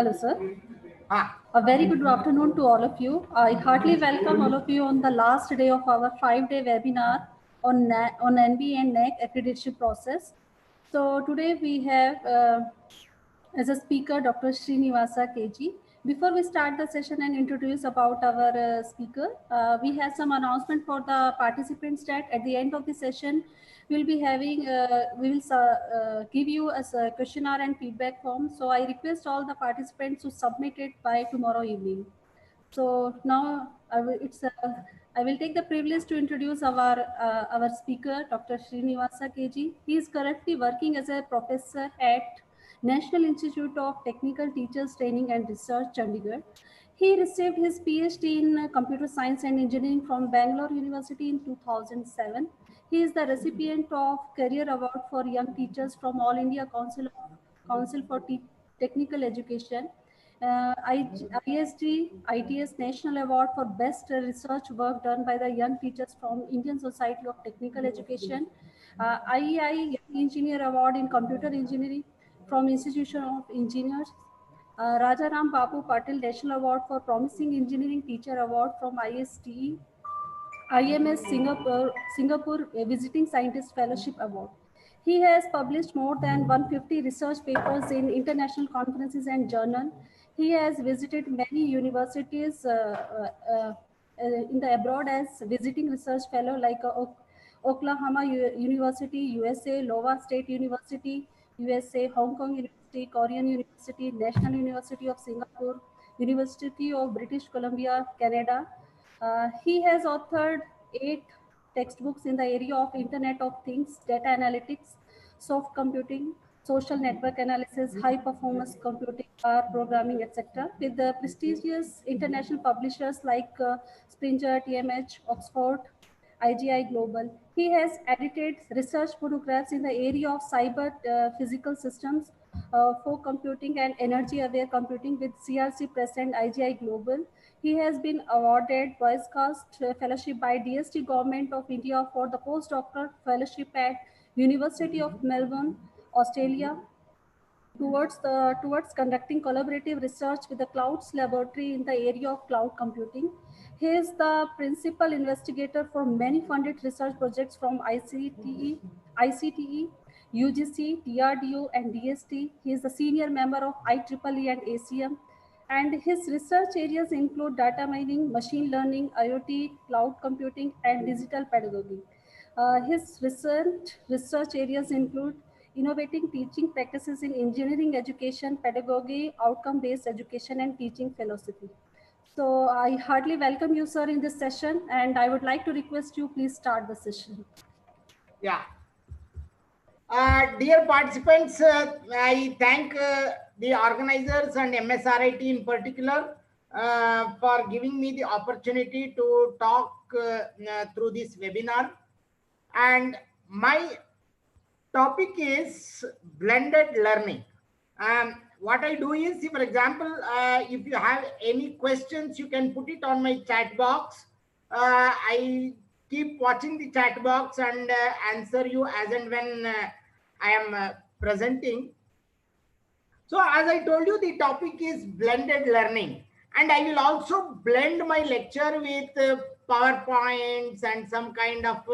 Hello, sir. Ah, A very good afternoon to all of you. I heartily welcome all of you on the last day of our 5-day webinar on NB and NEC accreditation process. So today we have as a speaker Dr. Srinivasa KG. Before we start the session and introduce about our speaker, we have some announcement for the participants that at the end of the session, we'll be having, we will give you as a questionnaire and feedback form. So I request all the participants to submit it by tomorrow evening. So now I will take the privilege to introduce our speaker, Dr. Srinivasa KG. He is currently working as a professor at National Institute of Technical Teachers Training and Research, Chandigarh. He received his PhD in Computer Science and Engineering from Bangalore University in 2007. He is the recipient of Career Award for Young Teachers from All India Council for Technical Education, ISD ITS National Award for Best Research Work done by the young teachers from Indian Society of Technical Education, IEI Young Engineer Award in Computer Engineering from Institution of Engineers, Rajaram Bapu Patil National Award for Promising Engineering Teacher Award from ISTE, IMS Singapore Visiting Scientist Fellowship Award. He has published more than 150 research papers in international conferences and journals. He has visited many universities in the abroad as visiting research fellow like Oklahoma University, USA, Iowa State University, USA, Hong Kong University, Korean University, National University of Singapore, University of British Columbia, Canada. He has authored 8 textbooks in the area of Internet of Things, data analytics, soft computing, social network analysis, high performance computing, R programming, etc., with the prestigious international publishers like Springer, TMH, Oxford, IGI Global. He has edited research photographs in the area of cyber physical systems, for computing and energy aware computing with CRC Press and IGI Global. He has been awarded Wisecast Fellowship by DST Government of India for the postdoctoral fellowship at University of Melbourne, Australia, towards conducting collaborative research with the Clouds Laboratory in the area of cloud computing. He is the principal investigator for many funded research projects from ICTE, UGC, DRDO, and DST. He is the senior member of IEEE and ACM, and his research areas include data mining, machine learning, IoT, cloud computing, and digital pedagogy. His recent research areas include innovating teaching practices in engineering education, pedagogy, outcome-based education, and teaching philosophy. So I heartily welcome you, sir, in this session, and I would like to request you please start the session. yeah. Dear participants, I thank the organizers and MSRIT in particular for giving me the opportunity to talk through this webinar. And my topic is blended learning. What I do is, for example, if you have any questions, you can put it on my chat box. I keep watching the chat box and answer you as and when I am presenting. So as I told you, the topic is blended learning. And I will also blend my lecture with PowerPoints and some kind of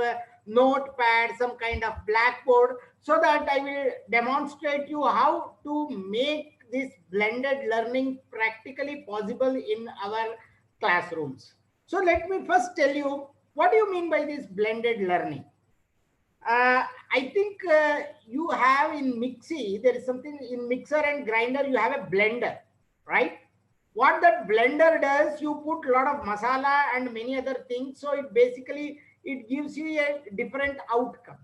notepad, some kind of blackboard, so that I will demonstrate you how to make this blended learning practically possible in our classrooms. So let me first tell you, what do you mean by this blended learning? I think you have in Mixi, there is something in mixer and grinder, you have a blender, right? What that blender does, you put a lot of masala and many other things. So it basically, it gives you a different outcome.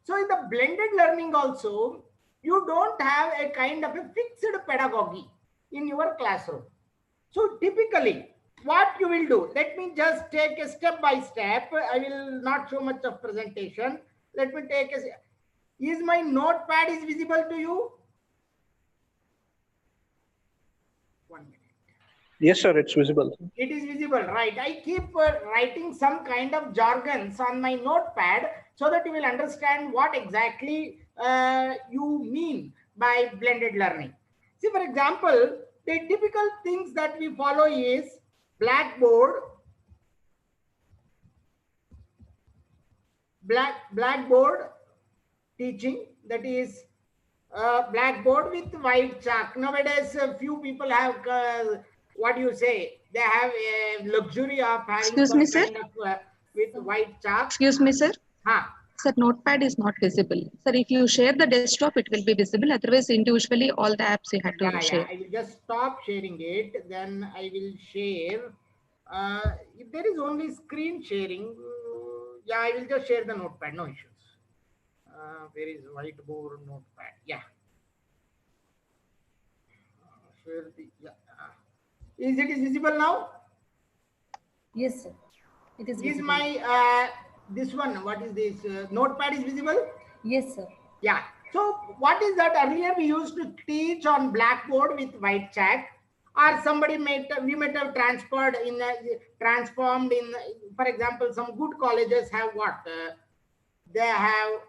So in the blended learning also, you don't have a kind of a fixed pedagogy in your classroom. So typically, what you will do, let me just take a step by step. I will not show much of presentation. Let me take a, is my notepad is visible to you? 1 minute. Yes, sir, it's visible. It is visible, right? I keep writing some kind of jargons on my notepad so that you will understand what exactly you mean by blended learning. See, for example, The typical things that we follow is Blackboard, Blackboard teaching, that is Blackboard with white chalk. Nowadays, a few people have, what do you say, they have a luxury of having Excuse some me, sir. kind of with white chalk. Excuse me, sir. Huh. Sir, notepad is not visible. Sir, if you share the desktop, it will be visible. Otherwise, individually, all the apps you had to Yeah, share. I will just stop sharing it. Then I will share. If there is only screen sharing, yeah, I will just share the notepad. No issues. Where is whiteboard notepad? Yeah. Share the, yeah. Is it visible now? Yes, sir. It is Is visible. my this one? What is this? Notepad is visible? Yes, sir. Yeah. So what is that? Earlier we used to teach on Blackboard with white chalk, or somebody we might have transformed in, for example, some good colleges have what? They have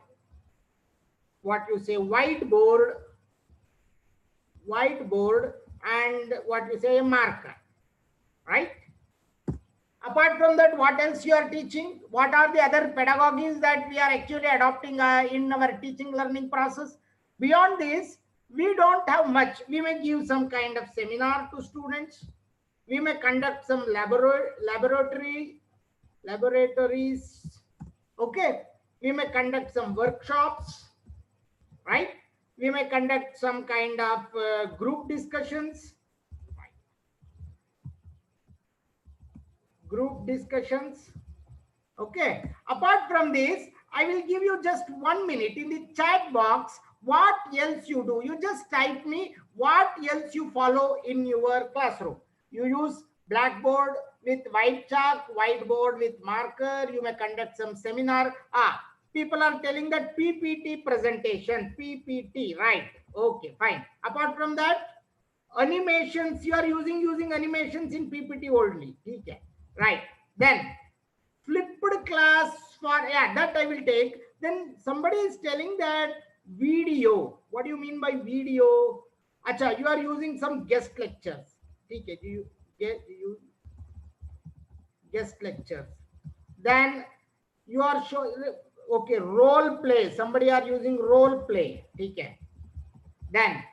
what you say whiteboard, and what you say a marker, right? Apart from that, what else you are teaching? What are the other pedagogies that we are actually adopting in our teaching learning process? Beyond this, we don't have much. We may give some kind of seminar to students. We may conduct some laboratories. Okay. We may conduct some workshops, right? We may conduct some kind of group discussions. Okay. Apart from this, I will give you just 1 minute in the chat box. What else you do? You just type me what else you follow in your classroom. You use Blackboard with white chalk, whiteboard with marker. You may conduct some seminar. People are telling that PPT presentation, PPT, right? Okay, fine. Apart from that, animations, you are using animations in PPT only. Okay, right. Then flipped class for, yeah, that I will take. Then somebody is telling that video. What do you mean by video? Acha, you are using some guest lectures. Okay, you guest lectures. Then you are showing, okay, role play. Somebody are using role play. Okay. Then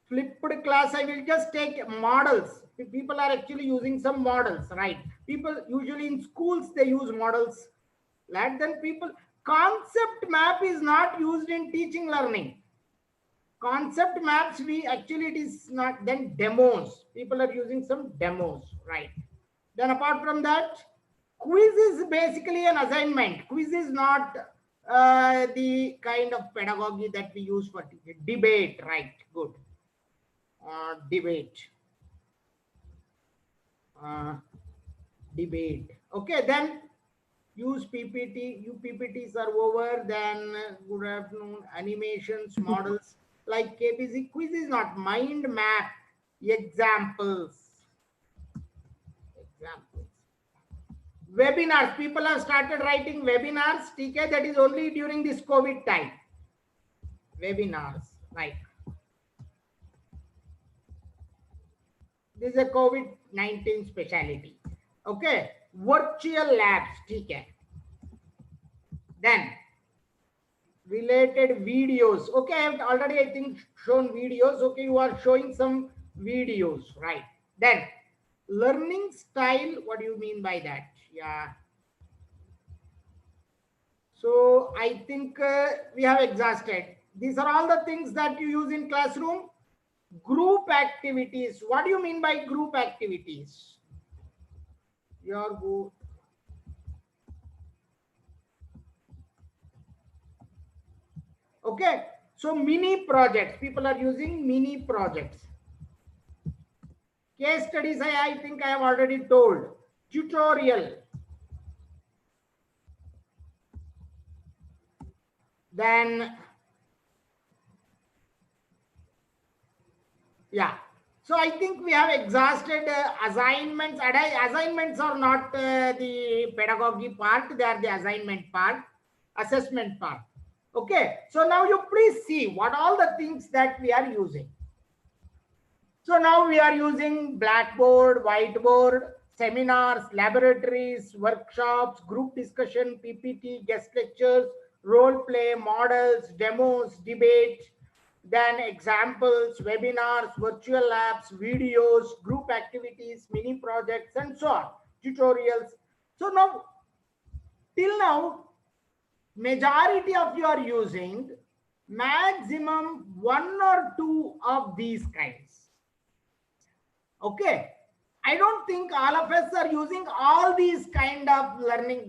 flipped class, I will just take models. People are actually using some models, right? People usually in schools, they use models. Then people, concept map is not used in teaching learning. Concept maps, it is not, then demos. People are using some demos, right? Then apart from that, quiz is basically an assignment. Quiz is not the kind of pedagogy that we use for teaching. Debate, right? Good. Debate. Debate. Okay, then use PPT. PPTs are over. Then good afternoon. Animations, models like KBC. Quiz is not. Mind map. Examples. Webinars. People have started writing webinars. TK, that is only during this COVID time. Webinars, right? This is a COVID-19 specialty. Okay. Virtual labs. Okay. Then related videos. Okay. I have already, I think, shown videos. Okay. You are showing some videos, right? Then learning style. What do you mean by that? Yeah. So I think we have exhausted. These are all the things that you use in classroom. Group activities. What do you mean by group activities? Your group. Okay. So mini projects. People are using mini projects. Case studies, I think I have already told. Tutorial. Then, yeah. So I think we have exhausted assignments. Assignments are not the pedagogy part. They are the assignment part, assessment part. Okay. So now you please see what all the things that we are using. So now we are using Blackboard, whiteboard, seminars, laboratories, workshops, group discussion, PPT, guest lectures, role play, models, demos, debate, then examples, webinars, virtual labs, videos, group activities, mini projects, and so on, tutorials. So now, till now, majority of you are using maximum 1 or 2 of these kinds. Okay, I don't think all of us are using all these kind of learning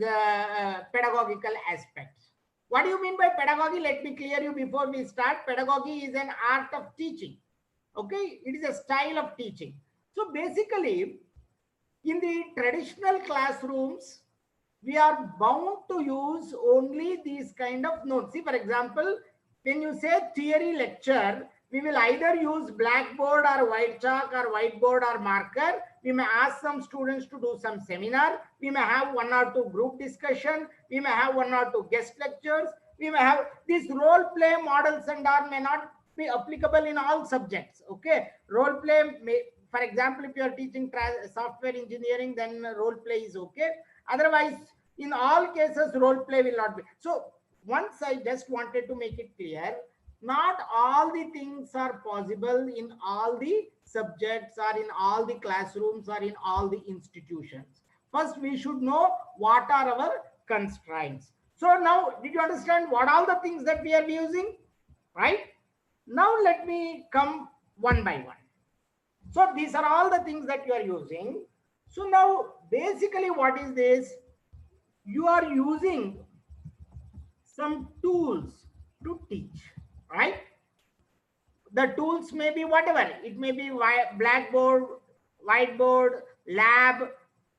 pedagogical aspects. What do you mean by pedagogy? Let me clear you before we start. Pedagogy is an art of teaching. Okay, it is a style of teaching. So basically, in the traditional classrooms, we are bound to use only these kind of notes. See, for example, when you say theory lecture, we will either use blackboard or white chalk or whiteboard or marker. We may ask some students to do some seminar. We may have 1 or 2 group discussion. We may have 1 or 2 guest lectures. We may have these role play models and all may not be applicable in all subjects. Okay, role play may, for example, if you are teaching software engineering, then role play is okay. Otherwise, in all cases, role play will not be. So once I just wanted to make it clear, not all the things are possible in all the subjects or in all the classrooms or in all the institutions. First, we should know what are our constraints. So now, did you understand what all the things that we are using? Right? Now, let me come one by one. So these are all the things that you are using. So now, basically, what is this? You are using some tools to teach, right? The tools may be whatever. It may be Blackboard, whiteboard, lab,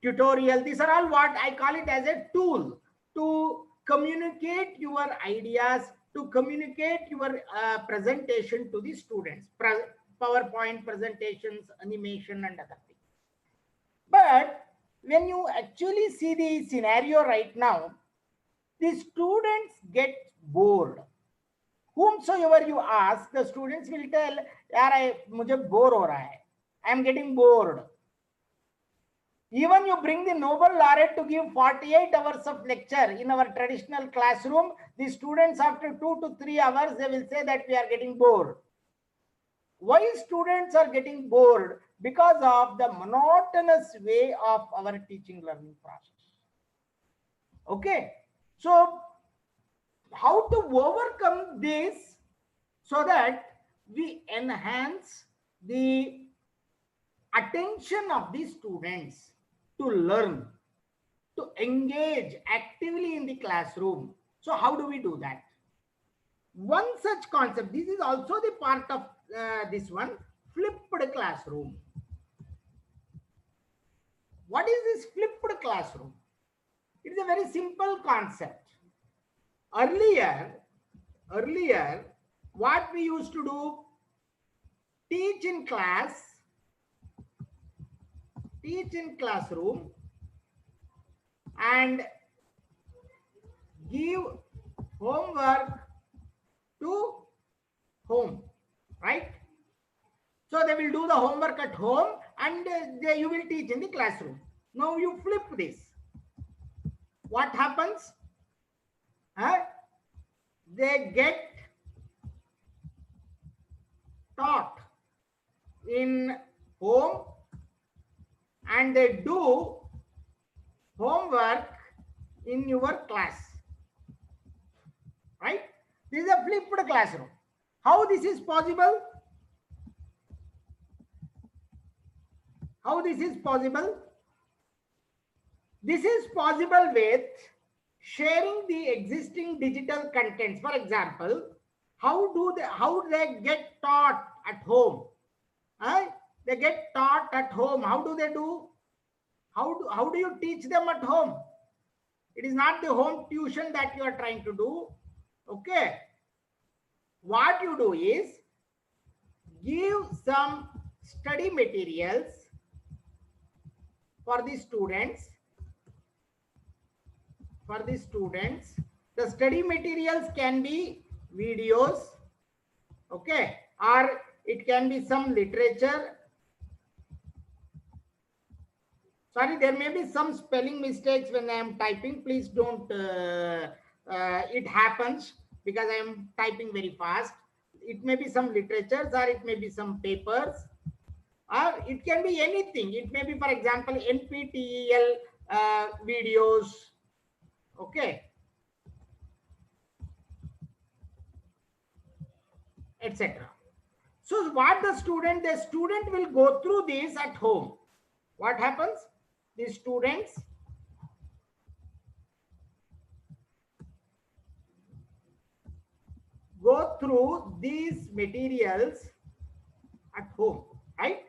tutorial. These are all what I call it as a tool to communicate your ideas, to communicate your presentation to the students. PowerPoint presentations, animation, and other things. But when you actually see the scenario right now, the students get bored. Whomsoever you ask, the students will tell, "Yaar, mujhe bore ho raha hai. I am getting bored." Even you bring the Nobel laureate to give 48 hours of lecture in our traditional classroom, the students after 2 to 3 hours, they will say that we are getting bored. Why students are getting bored? Because of the monotonous way of our teaching learning process. Okay, so how to overcome this so that we enhance the attention of the students to learn, to engage actively in the classroom. So how do we do that? One such concept, this is also the part of this one, flipped classroom. What is this flipped classroom? It is a very simple concept. Earlier, what we used to do, teach in classroom and give homework to home, right? So they will do the homework at home and you will teach in the classroom. Now you flip this. What happens? They get taught in home and they do homework in your class, right? This is a flipped classroom. How this is possible? How this is possible? This is possible with sharing the existing digital contents. For example, how they get taught at home? They get taught at home. How do they do? How do you teach them at home? It is not the home tuition that you are trying to do. Okay. What you do is give some study materials for the students. The study materials can be videos, okay, or it can be some literature, Sorry, there may be some spelling mistakes when I am typing. Please don't, it happens because I am typing very fast. It may be some literatures or it may be some papers, or it can be anything. It may be, for example, NPTEL videos. Okay. Etc. So what the student will go through this at home. What happens? The students go through these materials at home, right?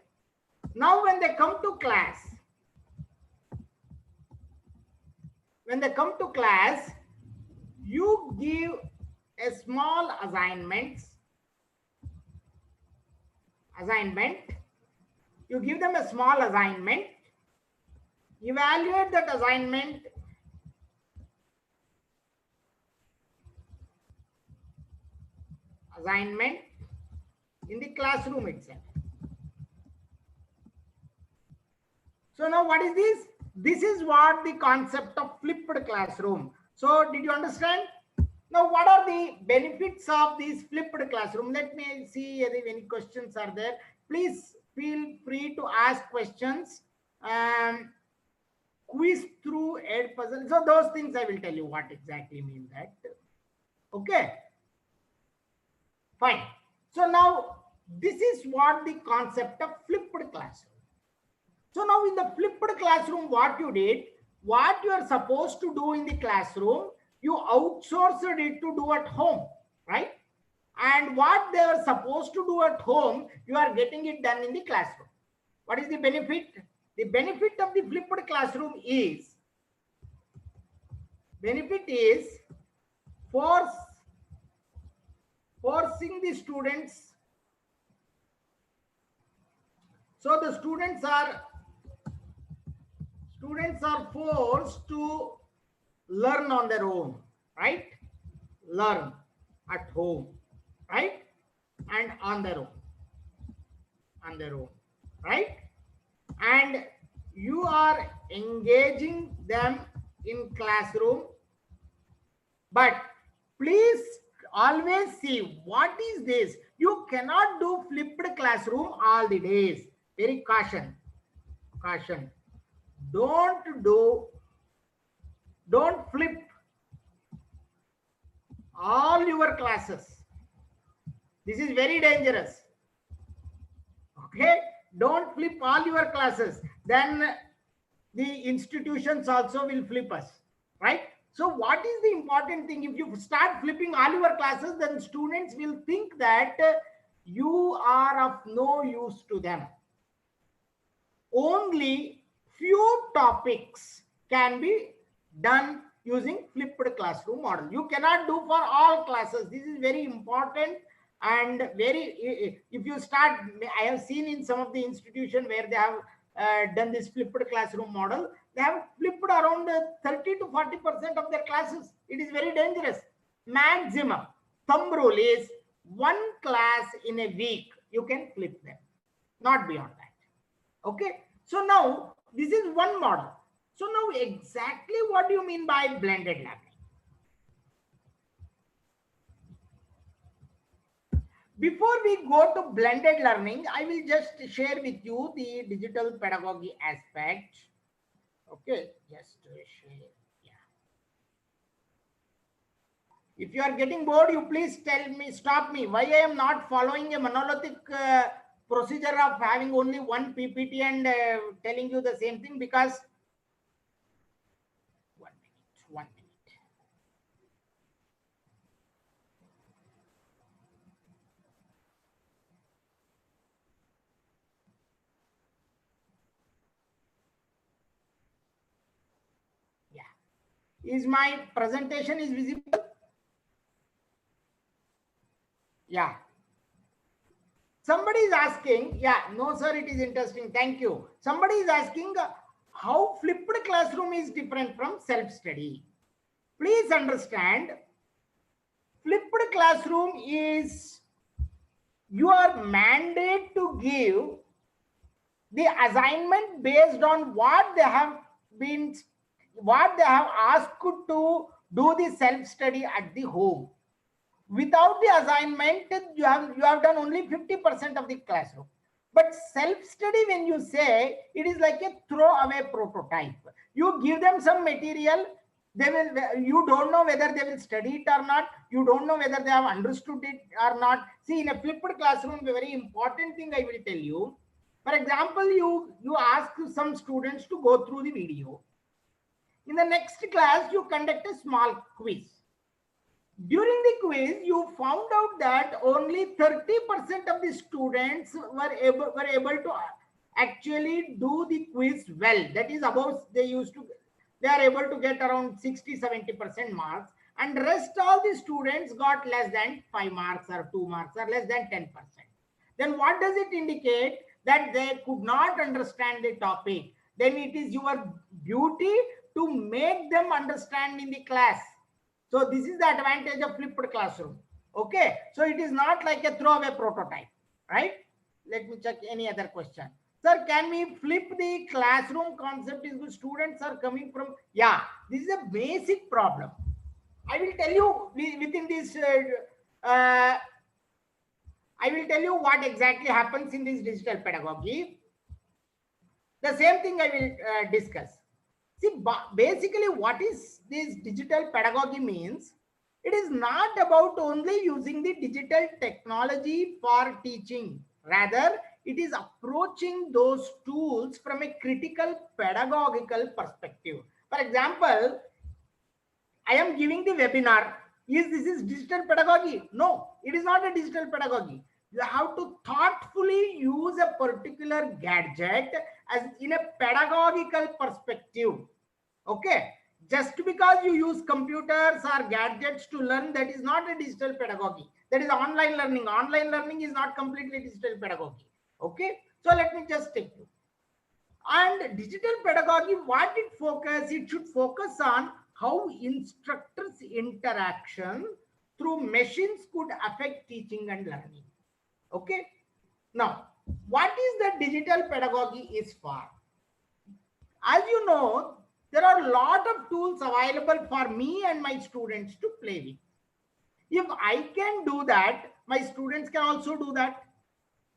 Now when they come to class, you give a small assignment. You give them a small assignment, evaluate that assignment, in the classroom itself. So now what is this? This is what the concept of flipped classroom. So did you understand? Now what are the benefits of this flipped classroom? Let me see if any questions are there. Please feel free to ask questions. Quiz through Edpuzzle. So those things I will tell you what exactly mean that. Okay. Fine. So now this is what the concept of flipped classroom. So now in the flipped classroom, what you did, what you are supposed to do in the classroom, you outsourced it to do at home, right? And what they are supposed to do at home, you are getting it done in the classroom. What is the benefit? The benefit of the flipped classroom is, forcing the students. So the students are forced to learn on their own, right? Learn at home, right? And on their own, right? And you are engaging them in classroom, but please always see what is this. You cannot do flipped classroom all the days. Very caution. Don't flip all your classes. This is very dangerous. Okay, don't flip all your classes. Then the institutions also will flip us, right? So what is the important thing? If you start flipping all your classes, then students will think that you are of no use to them. Only few topics can be done using flipped classroom model. You cannot do for all classes. This is very important. And if you start, I have seen in some of the institutions where they have done this flipped classroom model, they have flipped around 30 to 40% of their classes. It is very dangerous. Maximum thumb rule is one class in a week, you can flip them, not beyond that. Okay, so now this is one model. So now exactly what do you mean by blended learning? Before we go to blended learning, I will just share with you the digital pedagogy aspect. Okay, just share. Yeah. If you are getting bored, you please stop me. Why I am not following a monolithic procedure of having only one PPT and telling you the same thing? Because 1 minute. Is my presentation is visible? Yeah. Somebody is asking, yeah, no sir, it is interesting. Thank you. Somebody is asking how flipped classroom is different from self-study. Please understand, flipped classroom is your mandate to give the assignment based on what they have asked to do the self-study at the home. Without the assignment, you have done only 50% of the classroom. But self-study, when you say, it is like a throwaway prototype. You give them some material, you don't know whether they will study it or not. You don't know whether they have understood it or not. See, in a flipped classroom, a very important thing I will tell you. For example, you ask some students to go through the video. In the next class, you conduct a small quiz. During the quiz, you found out that only 30% of the students were able to actually do the quiz well. That is about, they are able to get around 60-70% marks, and rest all the students got less than 5 marks or 2 marks or less than 10%. Then what does it indicate? That they could not understand the topic. Then it is your duty to make them understand in the class. So this is the advantage of flipped classroom. Okay. So it is not like a throwaway prototype, right? Let me check any other question. Sir, can we flip the classroom concept? Is good. Students are coming from, yeah, this is a basic problem. I will tell you within this, I will tell you what exactly happens in this digital pedagogy. The same thing I will discuss. See, basically what is this digital pedagogy means, it is not about only using the digital technology for teaching. Rather, it is approaching those tools from a critical pedagogical perspective. For example, I am giving the webinar. This is digital pedagogy? No, it is not a digital pedagogy. You have to thoughtfully use a particular gadget as in a pedagogical perspective. Okay. Just because you use computers or gadgets to learn, that is not a digital pedagogy. That is online learning. Online learning is not completely digital pedagogy. Okay. So let me just take you. And digital pedagogy, what it focuses, it should focus on how instructors' interaction through machines could affect teaching and learning. Okay. Now, what is the digital pedagogy is for? As you know, there are a lot of tools available for me and my students to play with. If I can do that, my students can also do that,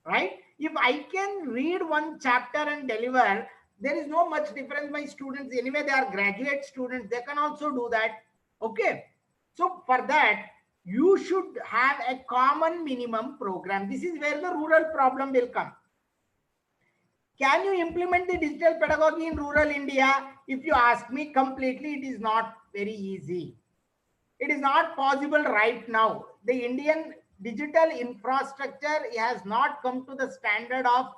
right? If I can read one chapter and deliver, there is no much difference. My students, anyway, they are graduate students, they can also do that. Okay. So for that, you should have a common minimum program. This is where the rural problem will come. Can you implement the digital pedagogy in rural India? If you ask me completely, it is not very easy. It is not possible right now. The Indian digital infrastructure has not come to the standard of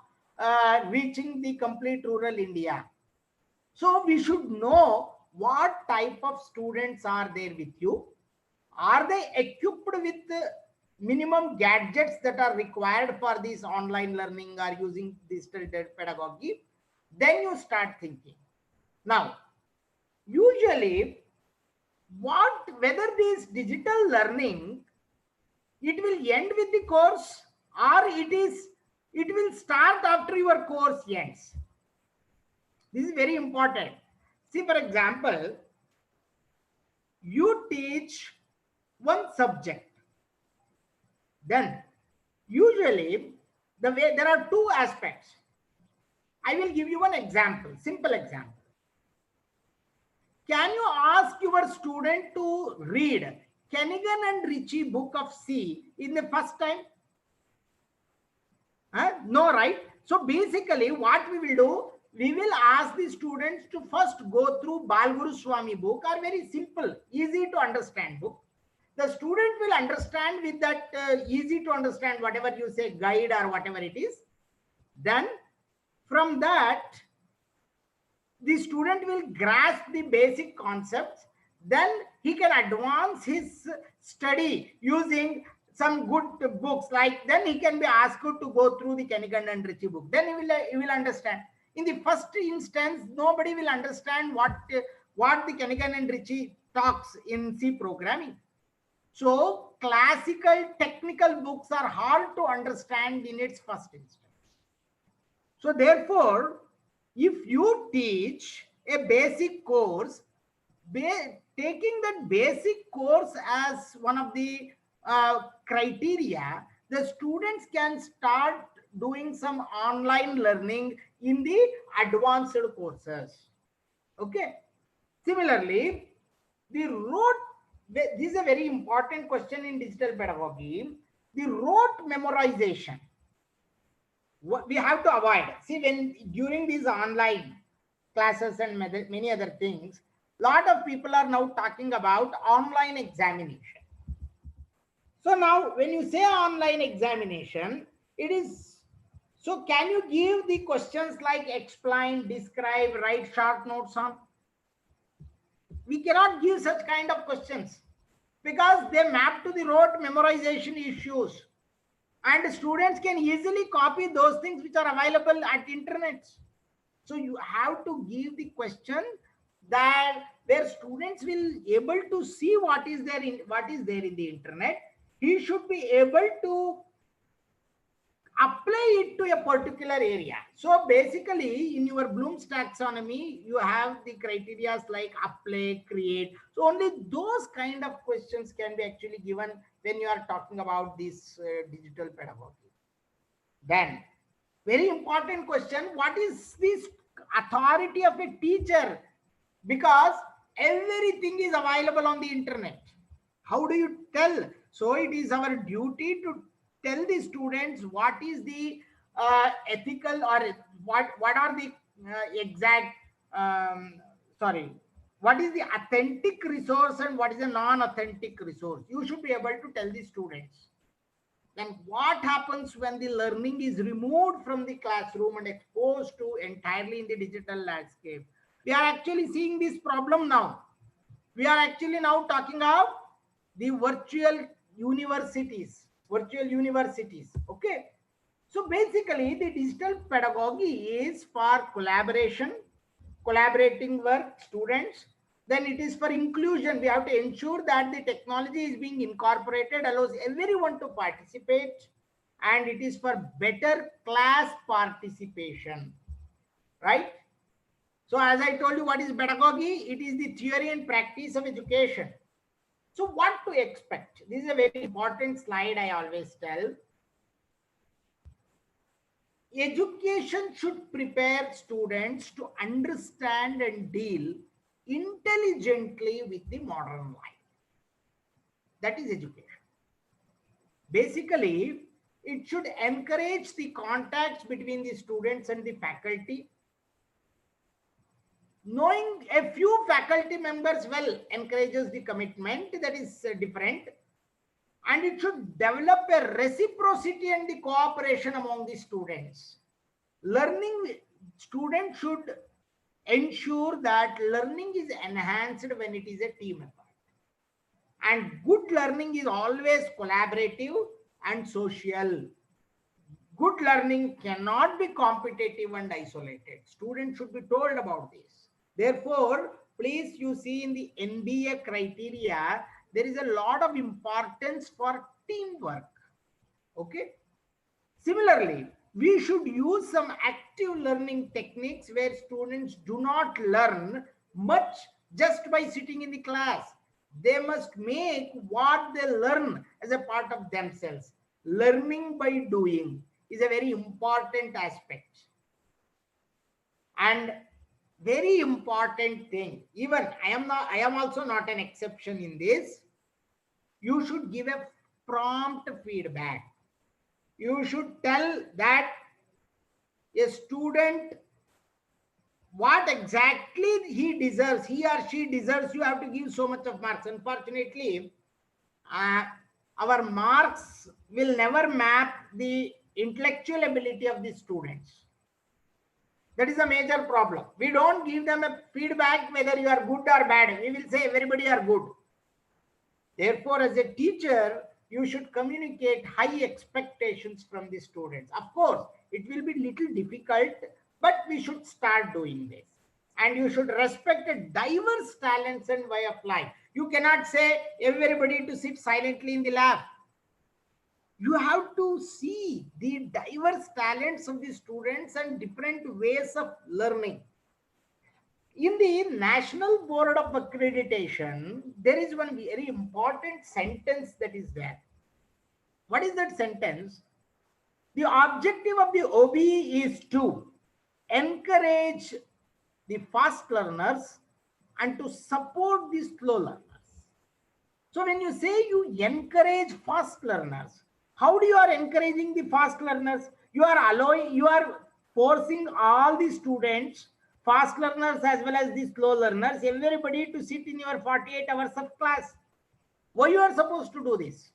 reaching the complete rural India. So we should know what type of students are there with you. Are they equipped with minimum gadgets that are required for this online learning or using digital pedagogy? Then you start thinking. Now, usually, whether this digital learning, it will end with the course or it will start after your course ends. This is very important. See, for example, you teach one subject. Then usually there are two aspects. I will give you one example, simple example. Can you ask your student to read Kanigan and Ritchie book of C in the first time? No, right? So basically what we will do, we will ask the students to first go through Balguru Swami book, or very simple, easy to understand book. The student will understand with that easy to understand, whatever you say, guide or whatever it is. Then from that, the student will grasp the basic concepts. Then he can advance his study using some good books. Like then he can be asked to go through the Kanigan and Ritchie book. Then he will understand. In the first instance, nobody will understand what the Kanigan and Ritchie talks in C programming. So classical technical books are hard to understand in its first instance. So therefore, if you teach a basic course, taking that basic course as one of the criteria, the students can start doing some online learning in the advanced courses. Okay. Similarly, the rote, this is a very important question in digital pedagogy, the rote memorization. What we have to avoid. See, when during these online classes and many other things, lot of people are now talking about online examination. So now when you say online examination, it is, so can you give the questions like explain, describe, write short notes on? We cannot give such kind of questions because they map to the rote memorization issues, and students can easily copy those things which are available at internet. So you have to give the question that where students will able to see what is there in the internet. He should be able to apply it to a particular area. So basically in your Bloom's taxonomy, you have the criteria like apply, create. So only those kind of questions can be actually given when you are talking about this digital pedagogy. Then very important question, what is this authority of a teacher? Because everything is available on the internet. How do you tell? So it is our duty to tell the students what is the ethical, or what are the exact what is the authentic resource and what is the non-authentic resource. You should be able to tell the students. Then what happens when the learning is removed from the classroom and exposed to entirely in the digital landscape? We are actually seeing this problem now. We are actually now talking of the virtual universities. Okay. So basically the digital pedagogy is for collaborating work, students. Then it is for inclusion. We have to ensure that the technology is being incorporated, allows everyone to participate, and it is for better class participation, right? So as I told you, what is pedagogy? It is the theory and practice of education. So what to expect? This is a very important slide I always tell. Education should prepare students to understand and deal intelligently with the modern life. That is education. Basically, it should encourage the contacts between the students and the faculty. Knowing a few faculty members well encourages the commitment, that is different. And it should develop a reciprocity and the cooperation among the students. Students should ensure that learning is enhanced when it is a team effort. And good learning is always collaborative and social. Good learning cannot be competitive and isolated. Students should be told about this. Therefore, please, you see in the NBA criteria, there is a lot of importance for teamwork. Okay. Similarly, we should use some active learning techniques where students do not learn much just by sitting in the class. They must make what they learn as a part of themselves. Learning by doing is a very important aspect. And very important thing, even I am also not an exception in this. You should give a prompt feedback. You should tell that a student what exactly he deserves, he or she deserves. You have to give so much of marks. Unfortunately, our marks will never map the intellectual ability of the students. That is a major problem. We don't give them a feedback whether you are good or bad. We will say everybody are good. Therefore, as a teacher, you should communicate high expectations from the students. Of course, it will be little difficult, but we should start doing this. And you should respect a diverse talents and way of life. You cannot say everybody to sit silently in the lab. You have to see the diverse talents of the students and different ways of learning. In the National Board of Accreditation, there is one very important sentence that is there. What is that sentence? The objective of the OB is to encourage the fast learners and to support the slow learners. So when you say you encourage fast learners, how do you are encouraging the fast learners? You are forcing all the students, fast learners as well as the slow learners, everybody to sit in your 48 hours of class. Why you are supposed to do this?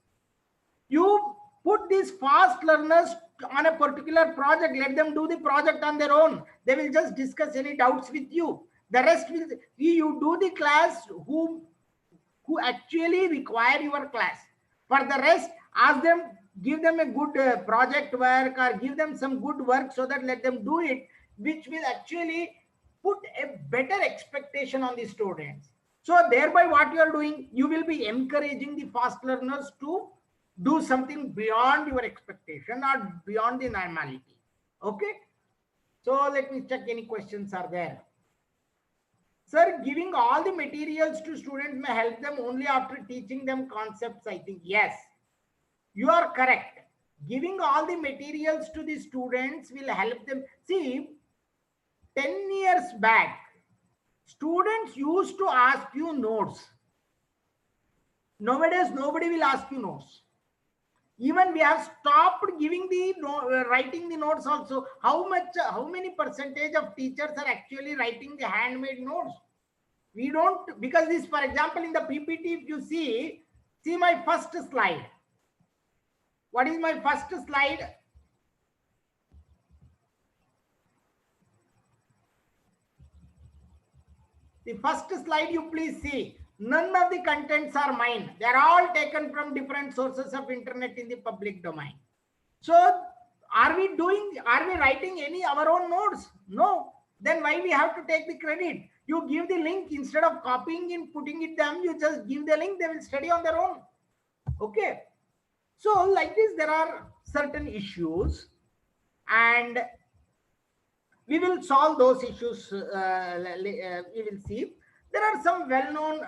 You put these fast learners on a particular project, let them do the project on their own. They will just discuss any doubts with you. The rest will, you do the class who actually require your class. For the rest, ask them, give them a good project work or give them some good work so that let them do it, which will actually put a better expectation on the students. So thereby what you are doing, you will be encouraging the fast learners to do something beyond your expectation or beyond the normality. Okay. So let me check any questions are there. Sir, giving all the materials to students may help them only after teaching them concepts, I think. Yes, you are correct. Giving all the materials to the students will help them. See, 10 years back, students used to ask you notes. Nowadays, nobody will ask you notes. Even we have stopped giving the writing the notes also. How many percentage of teachers are actually writing the handmade notes? We don't, because this, for example, in the PPT, if you see my first slide. What is my first slide? The first slide you please see. None of the contents are mine. They are all taken from different sources of internet in the public domain. So are we writing any our own notes? No. Then why we have to take the credit? You give the link instead of copying and putting it down, you just give the link, they will study on their own. Okay. So like this, there are certain issues and we will solve those issues. We will see. There are some well-known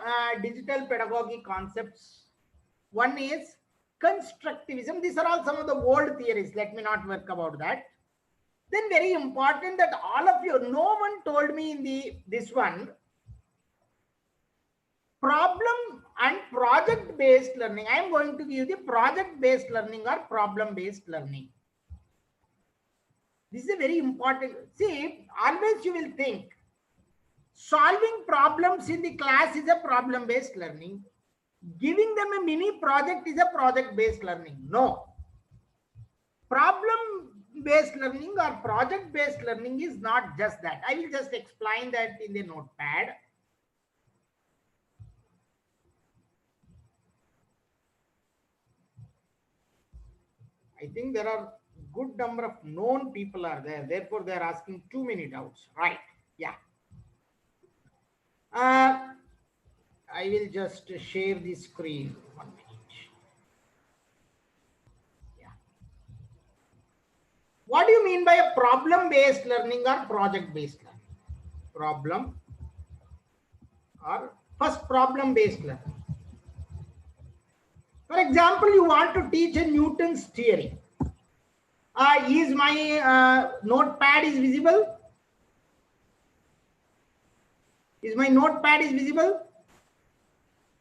digital pedagogy concepts. One is constructivism. These are all some of the old theories. Let me not work about that. Then very important that all of you, no one told me in this one, problem and project-based learning. I am going to give the project-based learning or problem-based learning. This is a very important. See, always you will think solving problems in the class is a problem-based learning. Giving them a mini project is a project-based learning. No. Problem-based learning or project-based learning is not just that. I will just explain that in the notepad. I think there are good number of known people are there. Therefore, they are asking too many doubts. Right. Yeah. I will just share the screen. 1 minute. Yeah. What do you mean by a problem-based learning or project-based learning? Problem or first problem-based learning. For example, you want to teach a Newton's theory. Is my notepad is visible? Is my notepad is visible?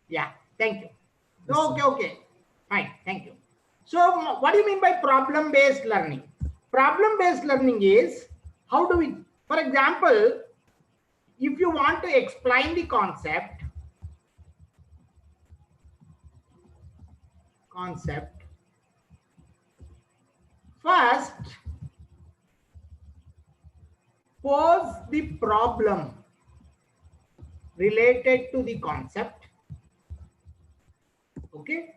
Yeah, thank you. Yes, okay. Fine, thank you. So what do you mean by problem-based learning? Problem-based learning is, how do we, for example, if you want to explain the concept, first pose the problem related to the concept. Okay.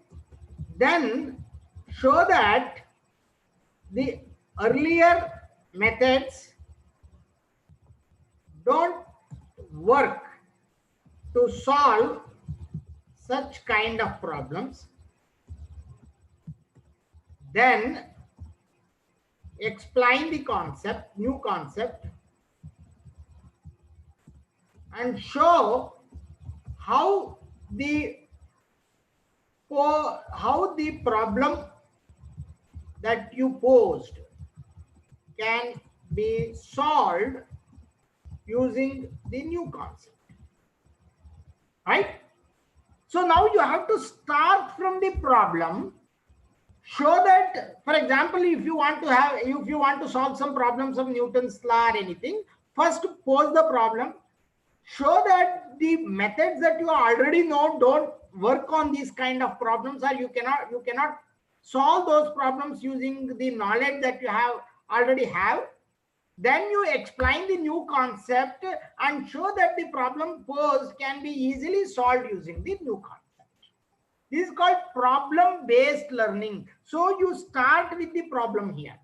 Then show that the earlier methods don't work to solve such kind of problems. Then explain the concept, new concept, and show how the problem that you posed can be solved using the new concept, right? So now you have to start from the problem. Show that, for example, if you want to solve some problems of Newton's law or anything, first pose the problem. Show that the methods that you already know don't work on these kind of problems, or you cannot solve those problems using the knowledge that you already have. Then you explain the new concept and show that the problem posed can be easily solved using the new concept. This is called problem-based learning. So you start with the problem here.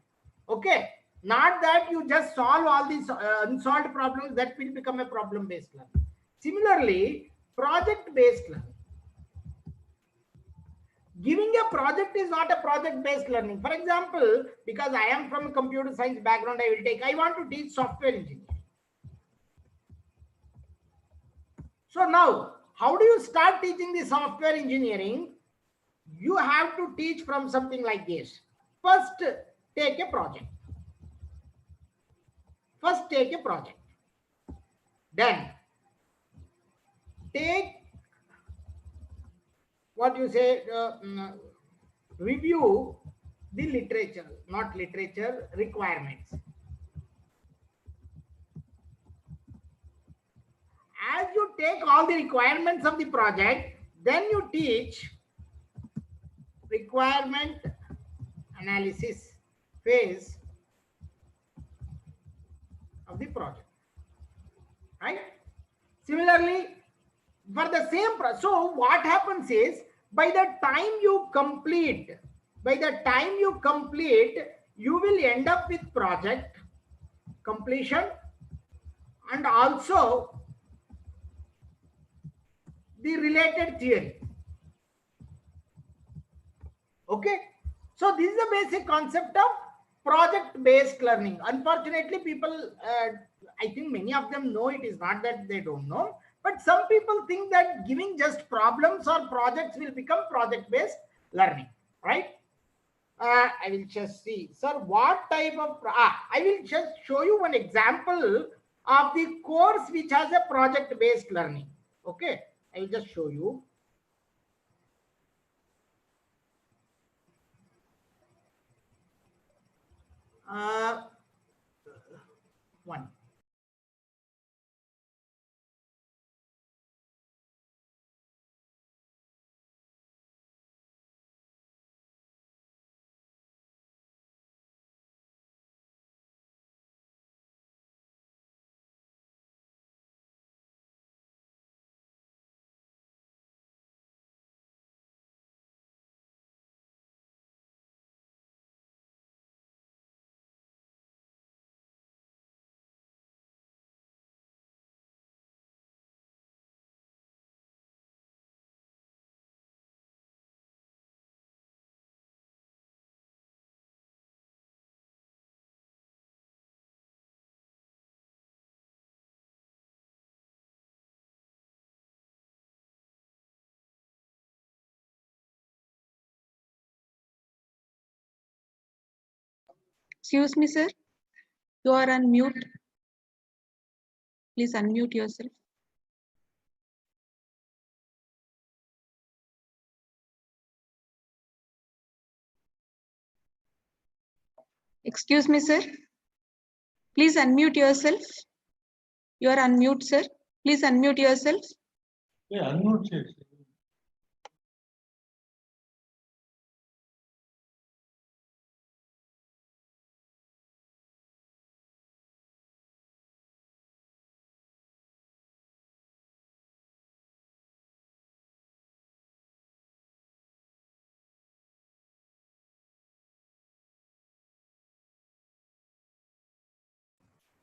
Okay. Not that you just solve all these unsolved problems, that will become a problem-based learning. Similarly, project-based learning. Giving a project is not a project-based learning. For example, because I am from a computer science background, I want to teach software engineering. So now, how do you start teaching the software engineering? You have to teach from something like this. First, take a project. Then take what you say, review the requirements. As you take all the requirements of the project, then you teach requirement analysis phase of the project, right? Similarly, for the same project, so what happens is, by the time you complete, you will end up with project completion and also the related theory. Okay, so this is the basic concept of project-based learning. Unfortunately, people, I think many of them know it. Is not that they don't know, but some people think that giving just problems or projects will become project-based learning, right? I will just see, sir, what type of, I will just show you one example of the course which has a project-based learning. Okay, I will just show you. One. Excuse me, sir. You are on mute. Please unmute yourself. Excuse me, sir. Please unmute yourself. You are on mute, sir. Please unmute yourself. Yeah, unmute it.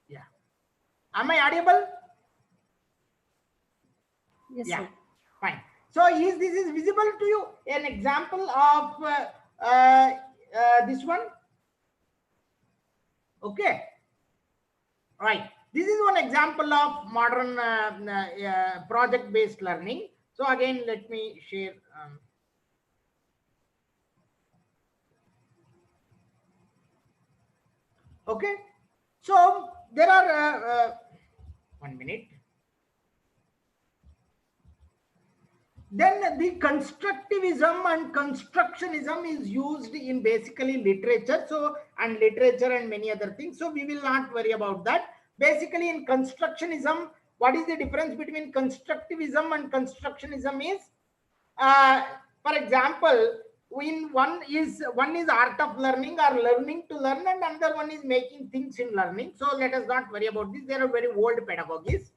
Yeah. Am I audible? Yes, Yeah. sir. Fine. So this is visible to you? An example of this one. Okay. Right. This is one example of modern project-based learning. So again, let me share. Okay. So there are 1 minute. Then the constructivism and constructionism is used in basically literature. So, and literature and many other things. So we will not worry about that. Basically in constructionism, what is the difference between constructivism and constructionism is, for example, one is art of learning or learning to learn, and another one is making things in learning. So let us not worry about this. They are very old pedagogies.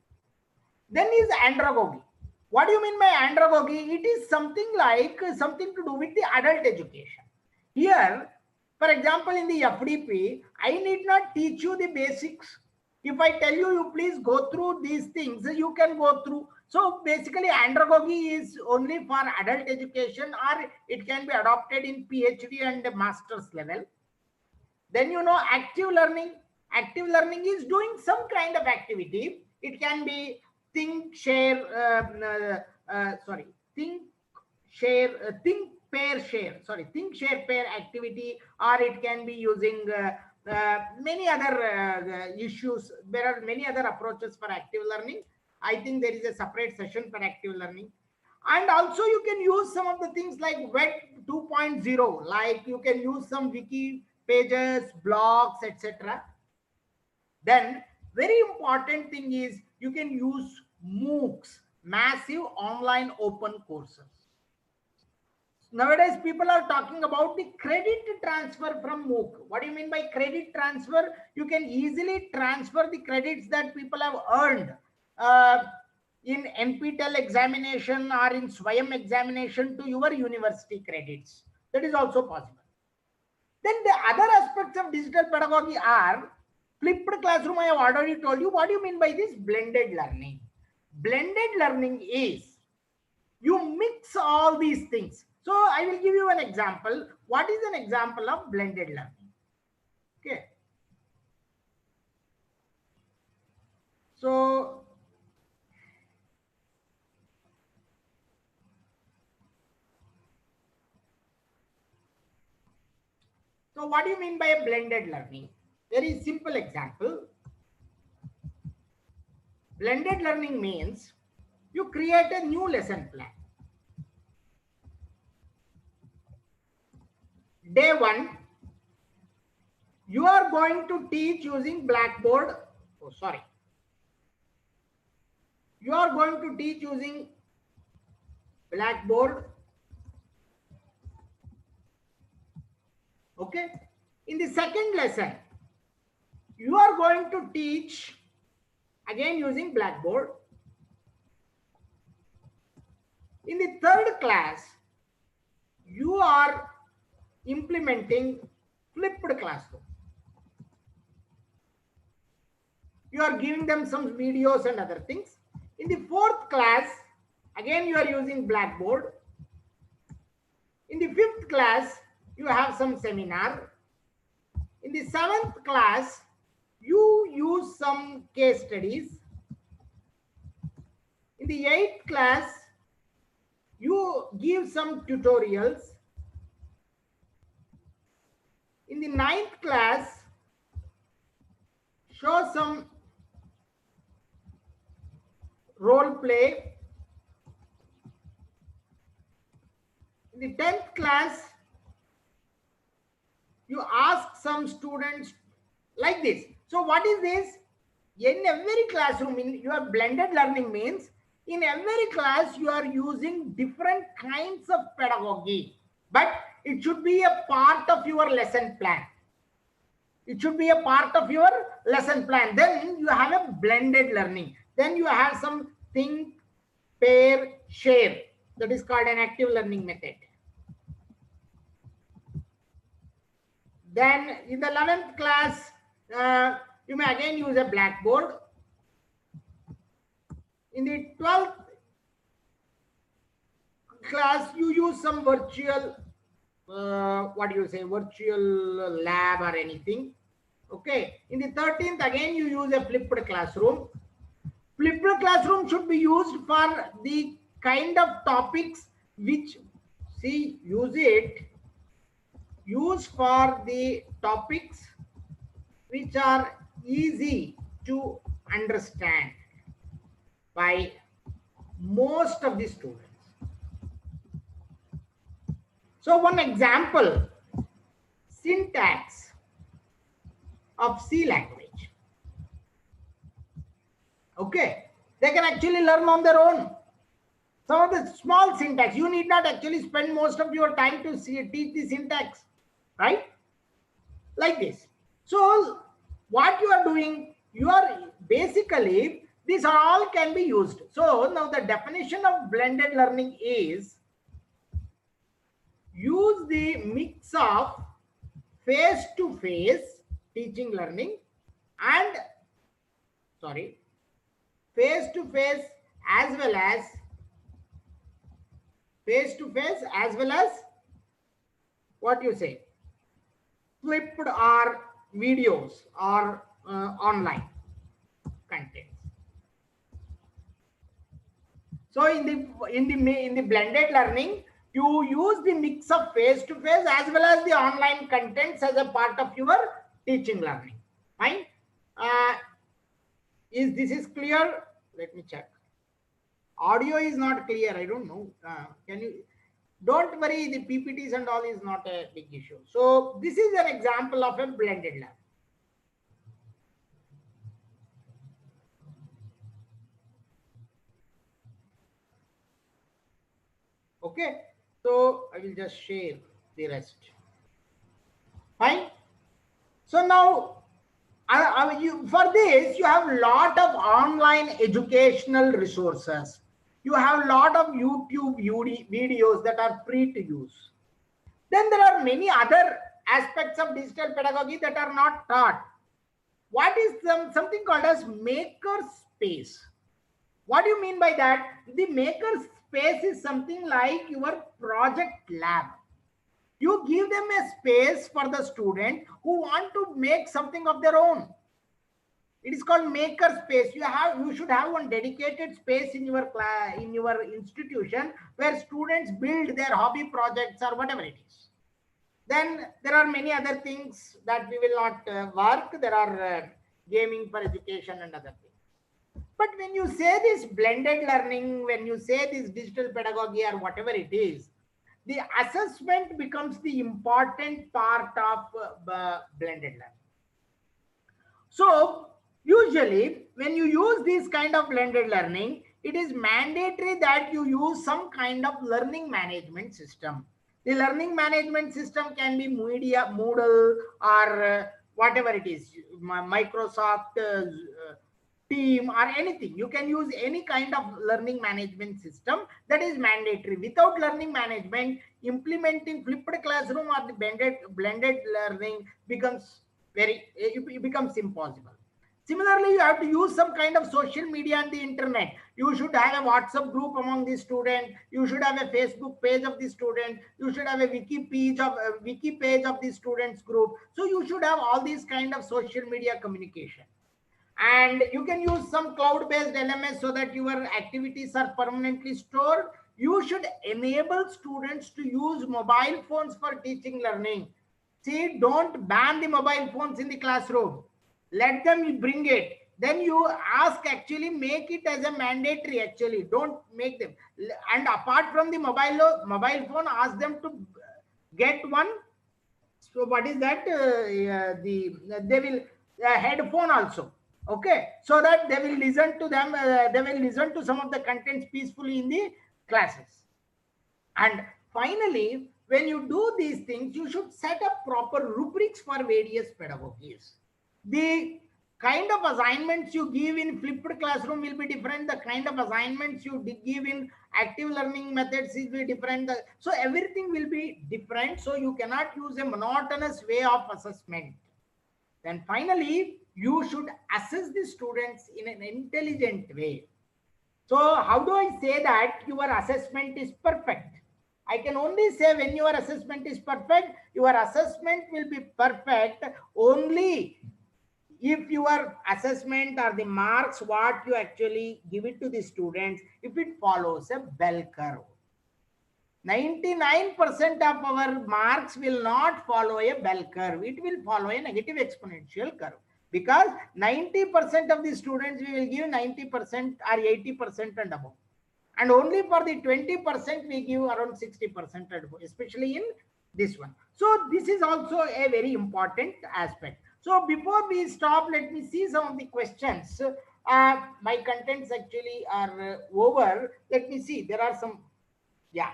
Then is andragogy. What do you mean by andragogy? It is something like something to do with the adult education. Here, for example, in the FDP, I need not teach you the basics. If I tell you, you please go through these things, you can go through. So basically, andragogy is only for adult education, or it can be adopted in PhD and master's level. Then active learning. Active learning is doing some kind of activity. It can be think, share, think, share, pair activity, or it can be using many other issues. There are many other approaches for active learning. I think there is a separate session for active learning. And also you can use some of the things like Web 2.0, like you can use some wiki pages, blogs, etc. Then very important thing is you can use MOOCs, massive online open courses. Nowadays, people are talking about the credit transfer from MOOC. What do you mean by credit transfer? You can easily transfer the credits that people have earned in NPTEL examination or in SWAYAM examination to your university credits. That is also possible. Then the other aspects of digital pedagogy are flipped classroom. I have already told you. What do you mean by this? Blended learning. Blended learning is you mix all these things. So I will give you an example. What is an example of blended learning? Okay. So what do you mean by a blended learning? Very simple example. Blended learning means you create a new lesson plan. Day 1, you are going to teach using Blackboard. Oh, sorry. You are going to teach using Blackboard. Okay. In the second lesson, you are going to teach again using Blackboard. In the third class, you are implementing flipped classroom. You are giving them some videos and other things. In the fourth class, again you are using Blackboard. In the fifth class, you have some seminar. In the seventh class, you use some case studies. In the eighth class, you give some tutorials. In the ninth class, show some role play. In the 10th class, you ask some students like this. So what is this? In every classroom, in your blended learning means in every class you are using different kinds of pedagogy, but it should be a part of your lesson plan. It should be a part of your lesson plan. Then you have a blended learning. Then you have some think, pair, share. That is called an active learning method. Then in the 11th class, you may again use a Blackboard. In the 12th class, you use some virtual what do you say, virtual lab or anything. Okay. In the 13th, again, you use a flipped classroom. Flipped classroom should be used for the kind of topics which, see, use for the topics which are easy to understand by most of the students. So one example, syntax of C language. Okay, they can actually learn on their own. Some of the small syntax, you need not actually spend most of your time to teach the syntax, right? Like this. So what you are doing, you are basically, these all can be used. So now the definition of blended learning is use the mix of face-to-face teaching learning and face-to-face as well as what you say, flipped or videos or online contents. So in the blended learning, you use the mix of face-to-face as well as the online contents as a part of your teaching learning. Fine. This is clear? Let me check. Audio is not clear. I don't know. Can you? Don't worry. The PPTs and all is not a big issue. So this is an example of a blended learning. Okay. So I will just share the rest. Fine. So now, for this, you have a lot of online educational resources. You have a lot of YouTube videos that are free to use. Then there are many other aspects of digital pedagogy that are not taught. What is something called as maker space? What do you mean by that? The maker space is something like your project lab. You give them a space for the student who want to make something of their own. It is called maker space. You should have one dedicated space in your class, in your institution, where students build their hobby projects or whatever it is. Then there are many other things that we will not work. There are gaming for education and other things. But when you say this blended learning, when you say this digital pedagogy or whatever it is, the assessment becomes the important part of blended learning. So usually when you use this kind of blended learning, it is mandatory that you use some kind of learning management system. The learning management system can be Moodle or whatever it is, Microsoft Team or anything. You can use any kind of learning management system that is mandatory. Without learning management, implementing flipped classroom or the blended learning becomes impossible. Similarly, you have to use some kind of social media and the internet. You should have a WhatsApp group among the students. You should have a Facebook page of the student. You should have a wiki page of the students group. So you should have all these kind of social media communication. And you can use some cloud-based LMS so that your activities are permanently stored. You should enable students to use mobile phones for teaching learning. See, don't ban the mobile phones in the classroom. Let them bring it. Then you ask, actually make it as a mandatory, actually. Don't make them. And apart from the mobile phone, ask them to get one. So what is that? They will headphone also. Okay, so that they will listen to them. They will listen to some of the contents peacefully in the classes. And finally, when you do these things, you should set up proper rubrics for various pedagogies. The kind of assignments you give in flipped classroom will be different. The kind of assignments you give in active learning methods will be different. So everything will be different. So you cannot use a monotonous way of assessment. Then finally, you should assess the students in an intelligent way. So how do I say that your assessment is perfect? I can only say when your assessment is perfect, your assessment will be perfect only if your assessment or the marks what you actually give it to the students, if it follows a bell curve. 99% of our marks will not follow a bell curve. It will follow a negative exponential curve, because 90% of the students we will give 90% or 80% and above. And only for the 20% we give around 60% and above, especially in this one. So this is also a very important aspect. So before we stop, let me see some of the questions. My contents actually are over. Let me see. There are some. Yeah.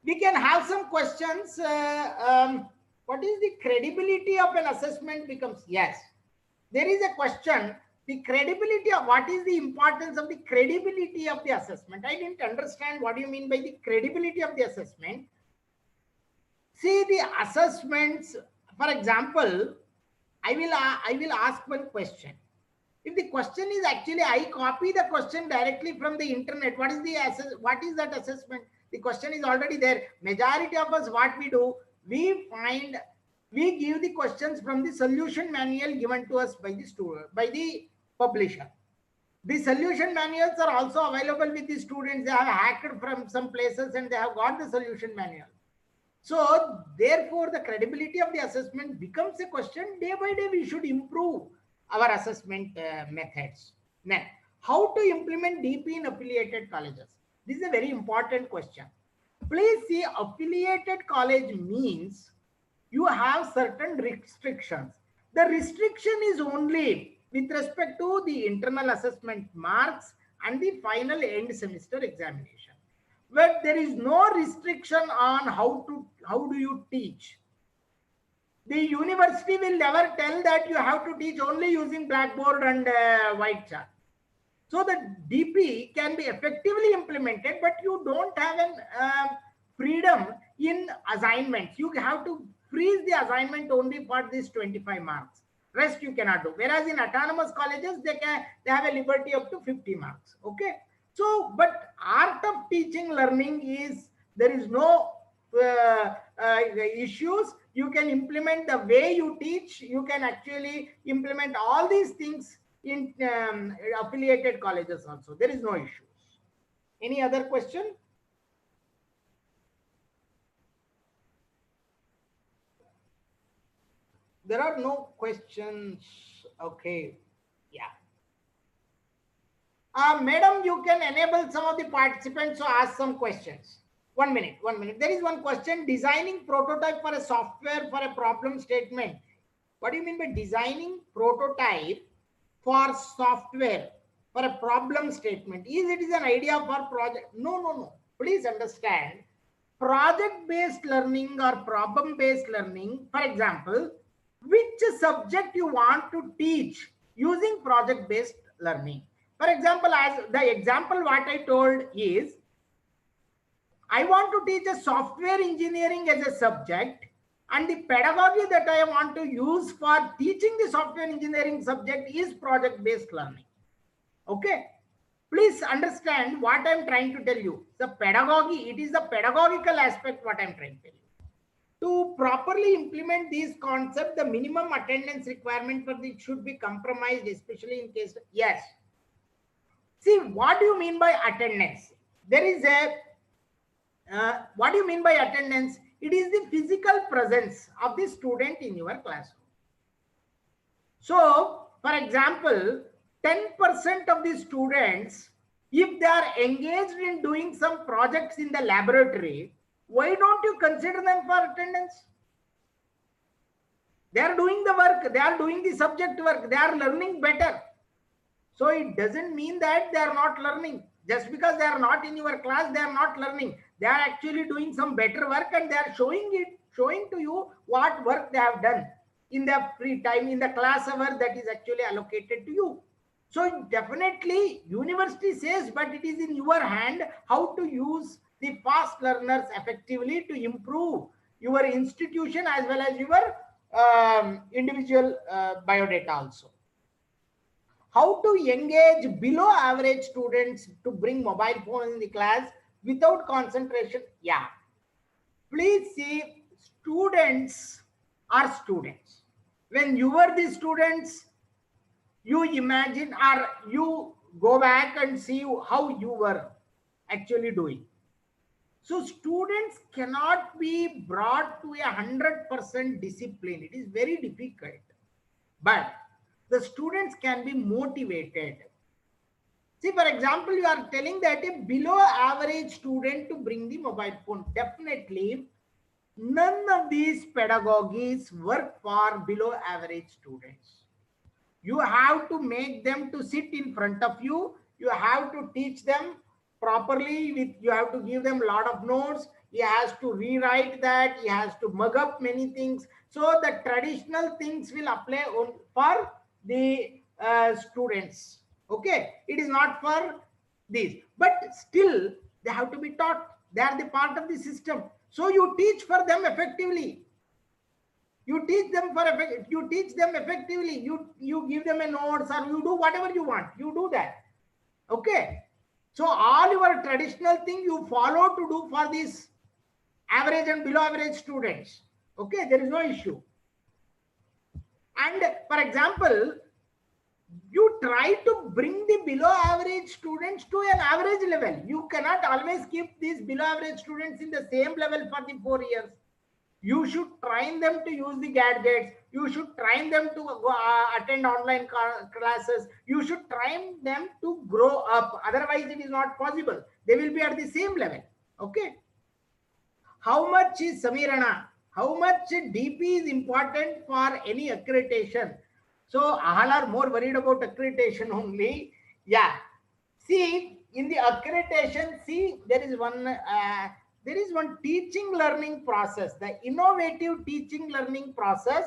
We can have some questions. What is the credibility of an assessment becomes? Yes. There is a question. The credibility of what is the importance of the credibility of the assessment? I didn't understand what you mean by the credibility of the assessment. See the assessments, for example, I will ask one question. If the question is actually, I copy the question directly from the internet, what is that assessment? The question is already there. Majority of us, what we do, we give the questions from the solution manual given to us by the student, by the publisher. The solution manuals are also available with the students. They have hacked from some places and they have got the solution manual. So therefore, the credibility of the assessment becomes a question. Day by day, we should improve our assessment methods. Now, how to implement DP in affiliated colleges? This is a very important question. Please see, affiliated college means you have certain restrictions. The restriction is only with respect to the internal assessment marks and the final end semester examination. But there is no restriction on how do you teach. The university will never tell that you have to teach only using blackboard and white chart. So the DP can be effectively implemented, but you don't have an freedom in assignments. You have to freeze the assignment only for these 25 marks. Rest you cannot do. Whereas in autonomous colleges, they have a liberty up to 50 marks. Okay. So, but art of teaching learning is, there is no issues. You can implement the way you teach. You can actually implement all these things in affiliated colleges also. There is no issues. Any other question? There are no questions. Okay. Yeah. Madam, you can enable some of the participants to ask some questions. 1 minute, 1 minute. There is one question. Designing prototype for a software for a problem statement. What do you mean by designing prototype for software for a problem statement? Is it an idea for project? No. Please understand. Project-based learning or problem-based learning, for example, which subject you want to teach using project-based learning. For example, as the example what I told is, I want to teach a software engineering as a subject, and the pedagogy that I want to use for teaching the software engineering subject is project-based learning. Okay. Please understand what I'm trying to tell you. The pedagogy, it is the pedagogical aspect what I'm trying to tell you. To properly implement these concepts, the minimum attendance requirement for this should be compromised, especially in case, yes. See, what do you mean by attendance? There is a, what do you mean by attendance? It is the physical presence of the student in your classroom. So, for example, 10% of the students, if they are engaged in doing some projects in the laboratory, why don't you consider them for attendance? They are doing the work, they are doing the subject work, they are learning better. So it doesn't mean that they are not learning. Just because they are not in your class, they are not learning. They are actually doing some better work and they are showing to you what work they have done in their free time, in the class hour that is actually allocated to you. So definitely university says, but it is in your hand how to use the fast learners effectively to improve your institution as well as your individual biodata also. How to engage below average students to bring mobile phone in the class without concentration. Yeah. Please see, students are students. When you were the students, you imagine or you go back and see how you were actually doing. So students cannot be brought to 100% discipline. It is very difficult. But the students can be motivated. See, for example, you are telling that a below average student to bring the mobile phone. Definitely, none of these pedagogies work for below average students. You have to make them to sit in front of you. You have to teach them properly. You have to give them a lot of notes. He has to rewrite that. He has to mug up many things. So the traditional things will apply for the students. Okay, it is not for this, but still they have to be taught. They are the part of the system. So you teach for them effectively. You teach them effectively. You give them a notes, or you do whatever you want. You do that. Okay. So all your traditional thing you follow to do for these average and below average students. Okay, there is no issue. And for example, you try to bring the below average students to an average level. You cannot always keep these below average students in the same level for the 4 years. You should train them to use the gadgets. You should train them to go, attend online classes. You should train them to grow up. Otherwise, it is not possible. They will be at the same level. Okay. How much is Samirana? How much DP is important for any accreditation? So all are more worried about accreditation only. Yeah. See, in the accreditation, see, there is one teaching learning process, the innovative teaching learning process.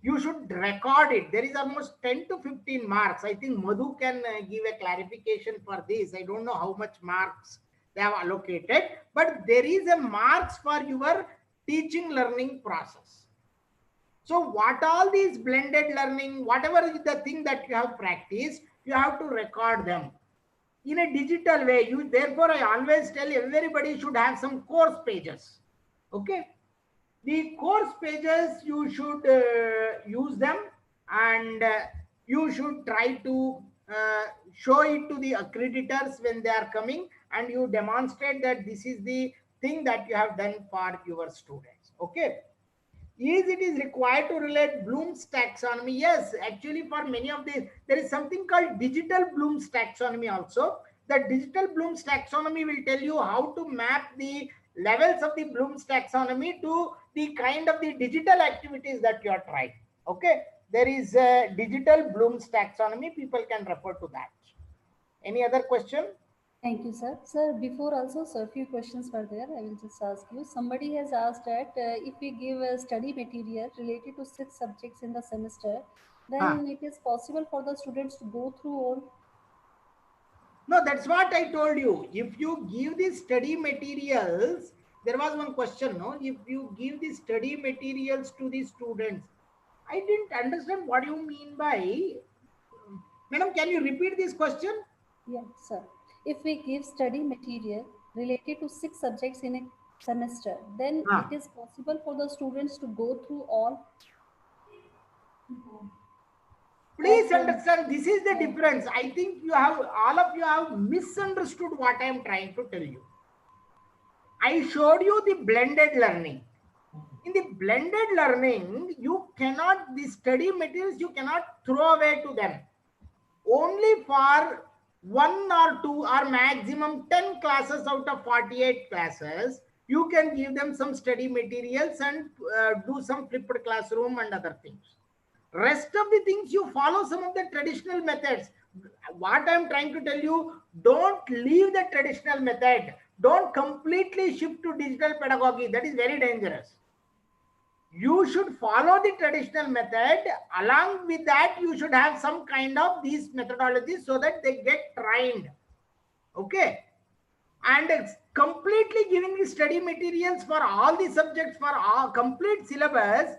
You should record it. There is almost 10 to 15 marks. I think Madhu can give a clarification for this. I don't know how much marks they have allocated, but there is a marks for your teaching learning process. So what all these blended learning, whatever is the thing that you have practiced, you have to record them in a digital way. Therefore, I always tell everybody should have some course pages. Okay. The course pages, you should use them, and you should try to show it to the accreditors when they are coming, and you demonstrate that this is the thing that you have done for your students. Okay. It is required to relate Bloom's taxonomy. Yes, actually for many of these, there is something called digital Bloom's taxonomy also. The digital Bloom's taxonomy will tell you how to map the levels of the Bloom's taxonomy to the kind of the digital activities that you are trying. Okay, there is a digital Bloom's taxonomy. People can refer to that. Any other question? Thank you, sir. Sir, before also, sir, few questions were there. I will just ask you. Somebody has asked that if we give a study material related to 6 subjects in the semester, then it is possible for the students to go through all. No, that's what I told you. If you give the study materials, there was one question, no? If you give the study materials to the students, I didn't understand what you mean by. Madam, can you repeat this question? Yeah, sir. If we give study material related to 6 subjects in a semester, then it is possible for the students to go through all. Please understand, this is the difference. I think all of you have misunderstood what I am trying to tell you. I showed you the blended learning. In the blended learning, the study materials, you cannot throw away to them. Only for 1 or 2 or maximum 10 classes out of 48 classes, you can give them some study materials and do some flipped classroom and other things. Rest of the things you follow some of the traditional methods. What I'm trying to tell you, don't leave the traditional method. Don't completely shift to digital pedagogy. That is very dangerous. You should follow the traditional method. Along with that, you should have some kind of these methodologies so that they get trained. Okay. And completely giving the study materials for all the subjects for all complete syllabus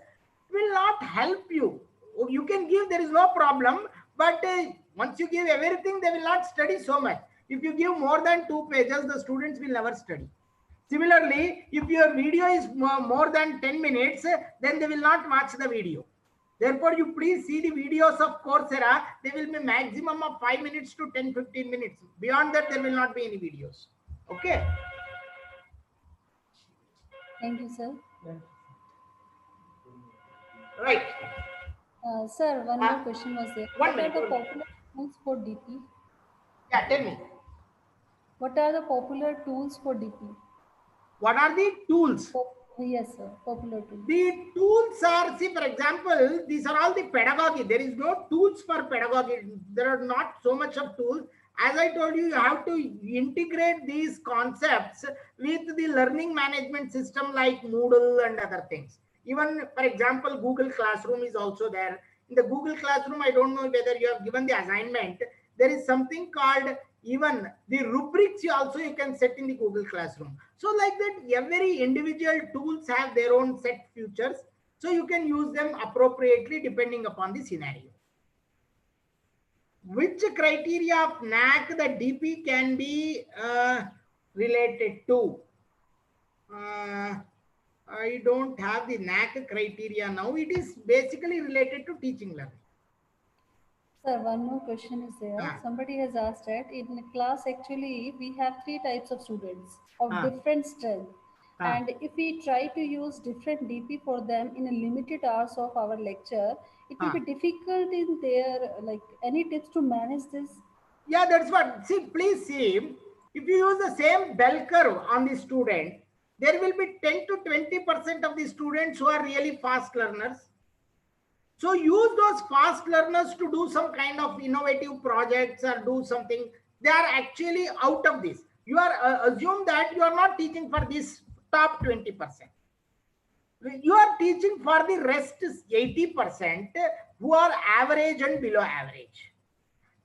will not help you. You can give, there is no problem. But once you give everything, they will not study so much. If you give more than 2 pages, the students will never study. Similarly, if your video is more than 10 minutes, then they will not watch the video. Therefore, you please see the videos of Coursera. They will be maximum of 5 minutes to 10-15 minutes. Beyond that, there will not be any videos. Okay. Thank you, sir. Right. Sir, one more question was there. one What are minute, the one minute. popular tools for DP? Yeah, tell me. What are the popular tools for DP? What are the tools? Yes, sir. Popular tools. The tools are, see, for example, these are all the pedagogy. There is no tools for pedagogy. There are not so much of tools. As I told you, you have to integrate these concepts with the learning management system like Moodle and other things. Even, for example, Google Classroom is also there. In the Google Classroom, I don't know whether you have given the assignment. There is something called even the rubrics you can set in the Google Classroom. So like that, every individual tools have their own set features. So you can use them appropriately depending upon the scenario. Which criteria of NAC the DP can be related to? I don't have the NAC criteria now. It is basically related to teaching learning. Sir, one more question is there. Somebody has asked that in class, actually, we have 3 types of students of different strength. And if we try to use different DP for them in a limited hours of our lecture, it will be difficult in their, like, any tips to manage this? Yeah, that's what. See, please see, if you use the same bell curve on the student, there will be 10 to 20% of the students who are really fast learners. So use those fast learners to do some kind of innovative projects or do something. They are actually out of this. You are assume that you are not teaching for this top 20%. You are teaching for the rest 80% who are average and below average.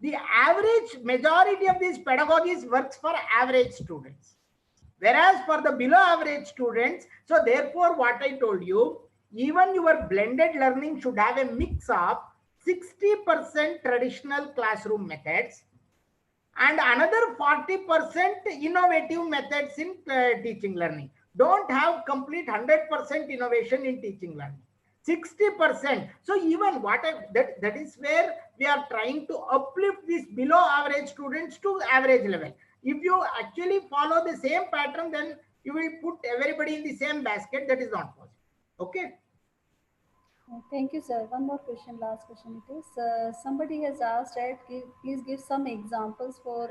The average majority of these pedagogies works for average students. Whereas for the below average students, so therefore what I told you, even your blended learning should have a mix of 60% traditional classroom methods and another 40% innovative methods in teaching learning. Don't have complete 100% innovation in teaching learning. 60%. So even that is where we are trying to uplift these below average students to average level. If you actually follow the same pattern, then you will put everybody in the same basket. That is not possible. Okay. Thank you, sir. One more question, last question it is. Somebody has asked that please give some examples for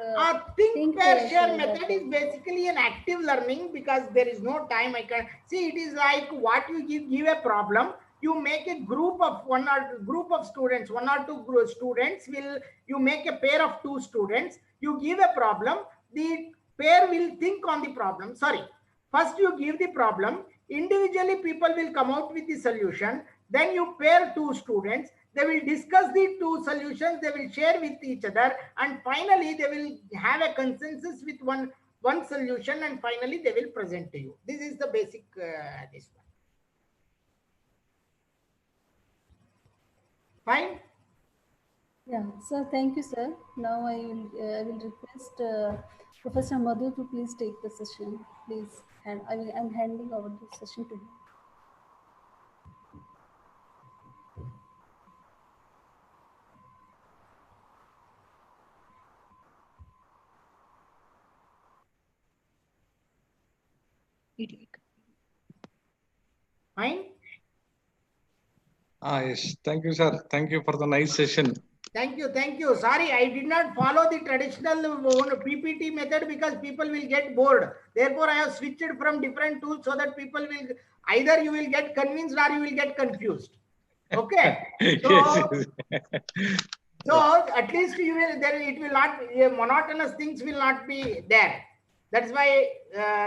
think, pair, share method is basically an active learning because there is no time. I can see it is like what you give a problem. You make a group of one or two students. You make a pair of 2 students. You give a problem. The pair will think on the problem. Sorry. First you give the problem. Individually people will come out with the solution. Then you pair 2 students. They will discuss the 2 solutions. They will share with each other. And finally they will have a consensus with one solution. And finally they will present to you. This is the basic this one. Fine. Yeah, sir, thank you, sir. Now I will request Professor Madhu to please take the session, please. And I'm handing over the session to him. Fine. Yes. Thank you, sir. Thank you for the nice session. Thank you. Thank you. Sorry, I did not follow the traditional PPT method because people will get bored. Therefore, I have switched from different tools so that people will either you will get convinced or you will get confused. Okay. So, so at least you will there it will not monotonous things will not be there. That's why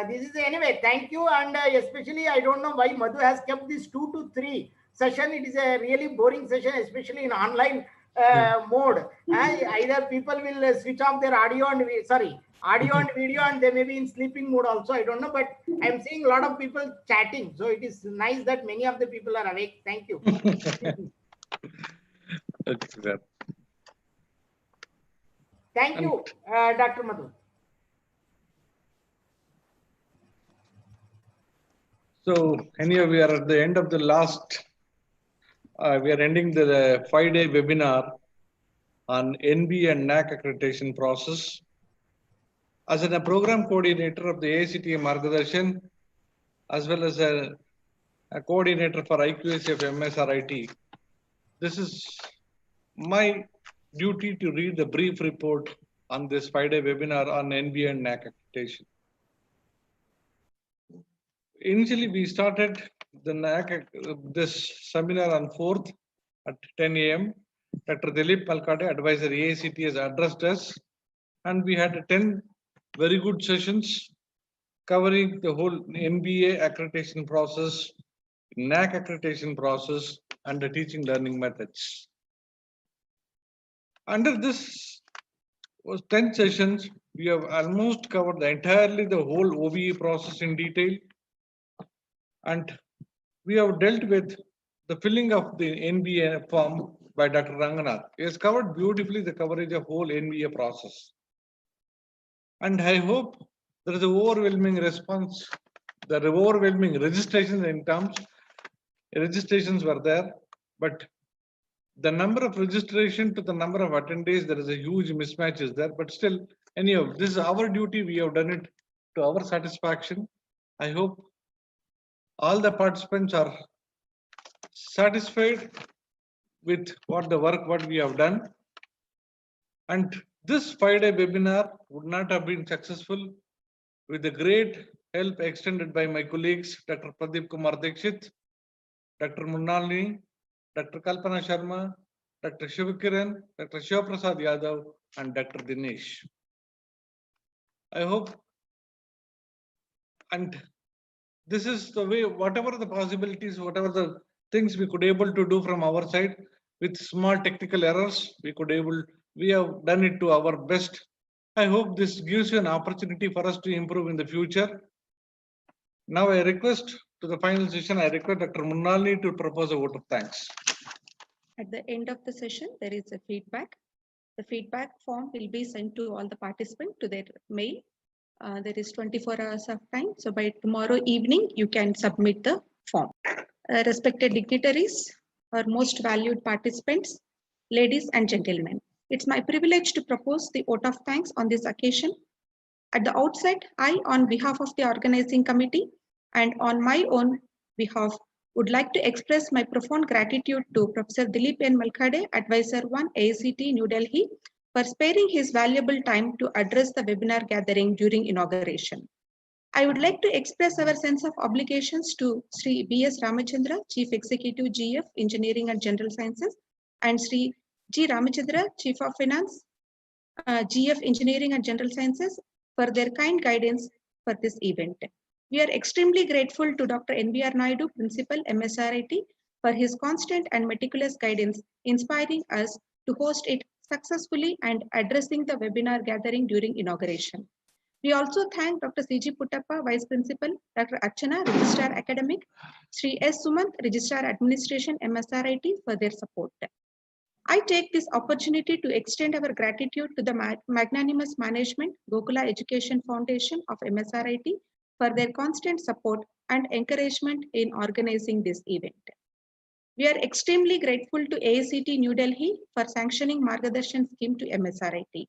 this is anyway. Thank you, and especially I don't know why Madhu has kept this 2 to 3 session. It is a really boring session, especially in online mode. Either people will switch off their audio and video, and they may be in sleeping mode also. I don't know, but I'm seeing a lot of people chatting. So it is nice that many of the people are awake. Thank you. Okay, sir. Thank you, Dr. Madhu. So anyhow, we are at the end of the last, we are ending the 5-day webinar on NB and NAC accreditation process. As a program coordinator of the AICTE Margadarshan, as well as a coordinator for IQAC of MSRIT, this is my duty to read the brief report on this 5-day webinar on NB and NAC accreditation. Initially, we started the NAC, this seminar on 4th at 10 a.m. Dr. Dilip Malkade, advisor AICTE, has addressed us, and we had 10 very good sessions covering the whole NBA accreditation process, NAC accreditation process, and the teaching learning methods. Under this was 10 sessions, we have almost covered entirely the whole OBE process in detail, and we have dealt with the filling of the NBA form by Dr. Ranganath. He has covered beautifully the coverage of whole NBA process. And I hope there is an overwhelming response. The overwhelming registrations in terms, registrations were there, but the number of registration to the number of attendees, there is a huge mismatch is there, but still, anyhow, this is our duty. We have done it to our satisfaction. I hope all the participants are satisfied with what we have done. And this 5-day webinar would not have been successful with the great help extended by my colleagues, Dr. Pradeep Kumar Dikshit, Dr. Mrinalini, Dr. Kalpana Sharma, Dr. Shivakiran, Dr. Shivaprasad Yadav, and Dr. Dinesh. I hope, and this is the way, whatever the possibilities, whatever the things we could able to do from our side with small technical errors, we have done it to our best. I hope this gives you an opportunity for us to improve in the future. Now I request to the final session, I request Dr. Mrinalini to propose a vote of thanks. At the end of the session, there is a feedback. The feedback form will be sent to all the participants to their mail. There is 24 hours of time. So by tomorrow evening, you can submit the form. Respected dignitaries, our most valued participants, ladies and gentlemen, it's my privilege to propose the vote of thanks on this occasion. At the outset, I, on behalf of the organizing committee and on my own behalf, would like to express my profound gratitude to Professor Dilip N. Malkade, Advisor 1, AICTE, New Delhi, for sparing his valuable time to address the webinar gathering during inauguration. I would like to express our sense of obligations to Sri B.S. Ramachandra, Chief Executive GF, Engineering and General Sciences, and Sri G. Ramachandra, Chief of Finance, GF, Engineering and General Sciences, for their kind guidance for this event. We are extremely grateful to Dr. N.B.R. Naidu, Principal, MSRIT, for his constant and meticulous guidance, inspiring us to host it successfully and addressing the webinar gathering during inauguration. We also thank Dr. C.G. Puttappa, Vice Principal, Dr. Archana, Registrar Academic, Sri S. Sumant, Registrar Administration, MSRIT, for their support. I take this opportunity to extend our gratitude to the magnanimous management, Gokula Education Foundation of MSRIT, for their constant support and encouragement in organizing this event. We are extremely grateful to AICTE New Delhi for sanctioning Margadarshan scheme to MSRIT.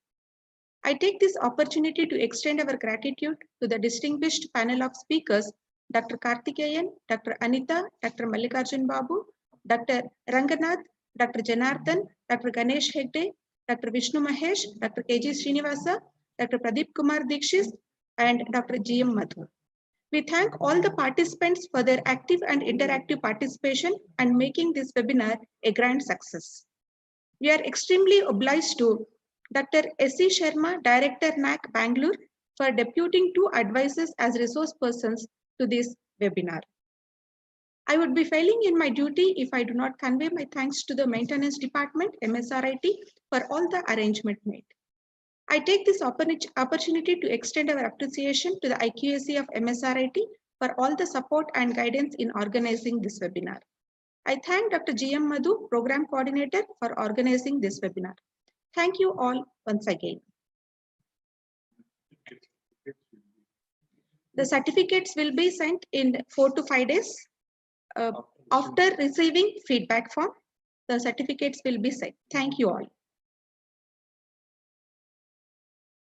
I take this opportunity to extend our gratitude to the distinguished panel of speakers, Dr. Karthikeyan, Dr. Anita, Dr. Mallikarjun Babu, Dr. Ranganath, Dr. Janardhan, Dr. Ganesh Hegde, Dr. Vishnu Mahesh, Dr. KG Srinivasa, Dr. Pradeep Kumar Dikshit, and Dr. GM Madhu. We thank all the participants for their active and interactive participation and making this webinar a grand success. We are extremely obliged to Dr. S.C. Sharma, Director NAC Bangalore, for deputing 2 advisors as resource persons to this webinar. I would be failing in my duty if I do not convey my thanks to the Maintenance Department, MSRIT, for all the arrangement made. I take this opportunity to extend our appreciation to the IQAC of MSRIT for all the support and guidance in organizing this webinar. I thank Dr. GM Madhu, Program Coordinator, for organizing this webinar. Thank you all once again. The certificates will be sent in 4 to 5 days. After receiving feedback form, the certificates will be sent. Thank you all.